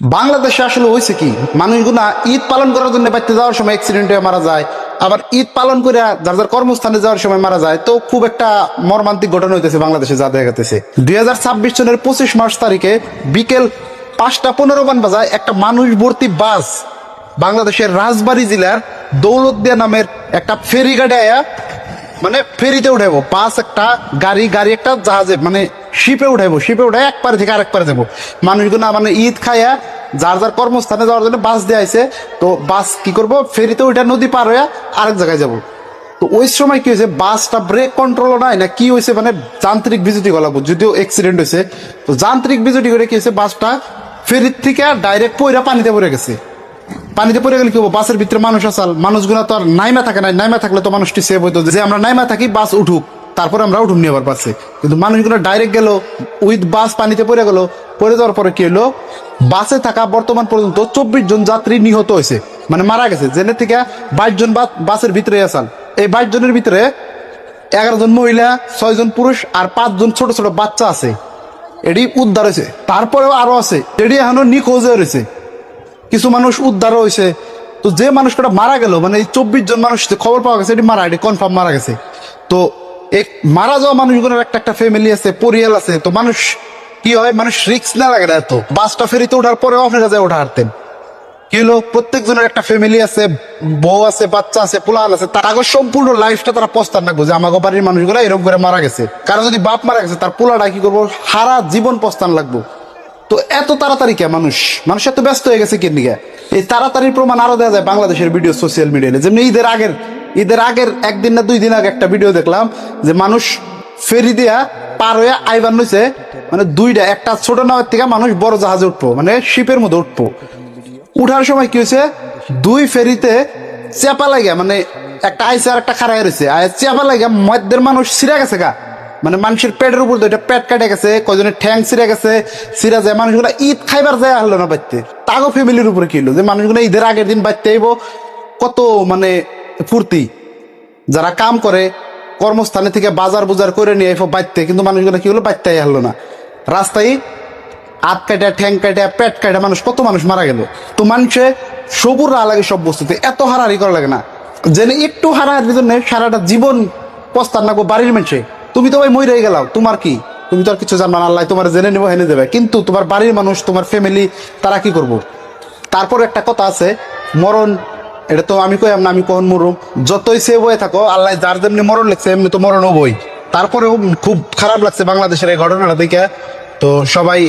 বাংলাদেশে আসলে হয়েছে কি, মানুষগুলা ঈদ পালন করার জন্য বাড়িতে যাওয়ার সময় অ্যাক্সিডেন্টে মারা যায়, আবার ঈদ পালন করে যার যার কর্মস্থানে যাওয়ার সময় মারা যায়। তো খুব একটা মর্মান্তিক ঘটনা হইতেছে বাংলাদেশে, যা দেখা গেছে 2026 সনের 25 মার্চ তারিখে বিকেল 5:15 বাজায় একটা মানুষ ভর্তি বাস বাংলাদেশের রাজবাড়ী জেলার দৌলতদিয়া নামের একটা ফেরিঘাটে আয়া, মানে ফেরিতে উঠাইবো, বাস একটা গাড়ি, গাড়ি একটা জাহাজে, মানে শিপে উঠাইবো, শিপে উঠাই এক পারে থেকে আরেক পারে যাবো। মানুষগুলো মানে ঈদ খাইয়া যার যার কর্মস্থানে যাওয়ার জন্য বাস দেওয়া হয়েছে। তো বাস কি করব, ফেরিতে ওইটা নদী পার হইয়া আরেক জায়গায় যাব। তো ওই সময় কি হয়েছে, বাসটা ব্রেক কন্ট্রোল নাই না কি হয়েছে, মানে যান্ত্রিক বিজুতি গলাবো, যদিও অ্যাক্সিডেন্ট হয়েছে। তো যান্ত্রিক বিজুতি করে কি হয়েছে, বাসটা ফেরির থেকে ডাইরেক্ট পইরা পানিতে পড়ে গেছে। পানিতে পড়ে গেলে কি হবো, বাসের ভিতরে মানুষ আসাল, মানুষগুলো তো আর নাইমা থাকে না, নাইমা থাকলে তো মানুষটি সেভ হইতো, যে আমরা নাইমা থাকি বাস উঠুক, তারপরে আমরা উঠুন নিয়ে আবার বাসে। কিন্তু মানুষগুলো ডাইরেক্ট গেল উইথ বাস, পানিতে পড়ে গেল। পড়ে যাওয়ার পরে কি হলো, বাসে থাকা বর্তমান পর্যন্ত 24 জন যাত্রী নিহত হয়েছে, মানে মারা গেছে। জেনে থেকে 22 জন বাসের ভিতরে আসাল। এই 22 জনের ভিতরে 11 জন মহিলা, 6 জন পুরুষ আর 5 জন ছোট ছোট বাচ্চা আছে। এটি উদ্ধার হয়েছে। তারপরেও আরো আছে, এটি এখনো নিখোঁজ হয়ে রয়েছে। কিছু মানুষ উদ্ধার হয়েছে। তো যে মানুষটা মারা গেল, মানে এই 24 জন মানুষ যে খবর পাওয়া গেছে, এটি মারা, এটি কনফার্ম মারা গেছে। তো এই মারা যাওয়া মানুষগুলোর একটা একটা ফ্যামিলি আছে, পরিয়াল আছে। তো মানুষ কি হয়, মানুষ রিস্ক না লাগে না এত। বাসটা ফেরিতে ওঠার পরেও আপনারা যায় ওঠা হারতেন, কি হলো, প্রত্যেকজনের একটা ফ্যামিলি আছে, বউ আছে, বাচ্চা আছে, পোলান আছে। তার আগে সম্পূর্ণ লাইফটা তারা পস্তান রাখবো যে আমাকে বাড়ির মানুষগুলো এরকম করে মারা গেছে। কারণ যদি বাপ মারা গেছে, তার পোলাটা কি করবো, সারা জীবন পস্তান লাগবো। তো এত তাড়াতাড়ি কে মানুষ এত ব্যস্ত হয়ে গেছে কেন দিকে? এই তাড়াতাড়ির প্রমাণ আরো দেওয়া যায় বাংলাদেশের ভিডিও সোশ্যাল মিডিয়ায়। যেমনি ঈদের আগের 1 দিন না 2 দিন আগে একটা ভিডিও দেখলাম, যে মানুষ ফেরি দিয়া পার হয়ে আইবার নইছে, মানে দুইটা, একটা ছোট নাওয়ের থেকে মানুষ বড় জাহাজে উঠবো, মানে শিপের মধ্যে উঠবো। উঠার সময় কি হয়েছে, দুই ফেরিতে চেপা লাগে, মানে একটা আইসে আর একটা খাড়াই রয়েছে, চেপা লাগে মধ্যের মানুষ ছিঁড়া গেছে গা, মানে মানুষের পেটের উপর দুইটা পেট কাটে গেছে, কয়জনের ঠ্যাং ছিঁড়ে গেছে, ছিঁড়া যায়। মানুষগুলো ঈদ খাইবার যায় হলো না বাড়তে, তাগো ফ্যামিলির উপরে কি হলো, যে মানুষগুলো ঈদের আগের দিন বাড়তে আইব, কত মানে ফুর্তি। যারা কাম করে কর্মস্থানে থেকে বাজার বুজার করে নিয়ে আইব বাড়তে, কিন্তু মানুষগুলো কি হলো, বাড়তে হলো না। রাস্তায় হাত কাটা, ঠ্যাং কাটা, পেট কাটা, কত মানুষ মারা গেল। তো মানুষে সবুর লাগে সব বস্তুতে, এত হারাহারি করা লাগে না। জেনে একটু হারাহারির জন্য সারাটা জীবন পস্তান না বাড়ির মানুষে। তুমি তো ভাই মই রয়ে গেলাও, তোমার কি, তুমি তো আর কিছু জানবা না, আল্লাহ তোমার জেনে নেবো, হেনে দেবে। কিন্তু তোমার বাড়ির মানুষ, তোমার ফ্যামিলি, তারা কি করবো? তারপর একটা কথা আছে, মরণ, এটা তো আমি কই না, আমি কখন মরুম, যতই সে বয়ে থাকো, আল্লাহ যার যেমনি মরণ লিখছে এমনি তো মরণ হবই। তারপরেও খুব খারাপ লাগছে বাংলাদেশের এই ঘটনাটা দেখে। তো সবাই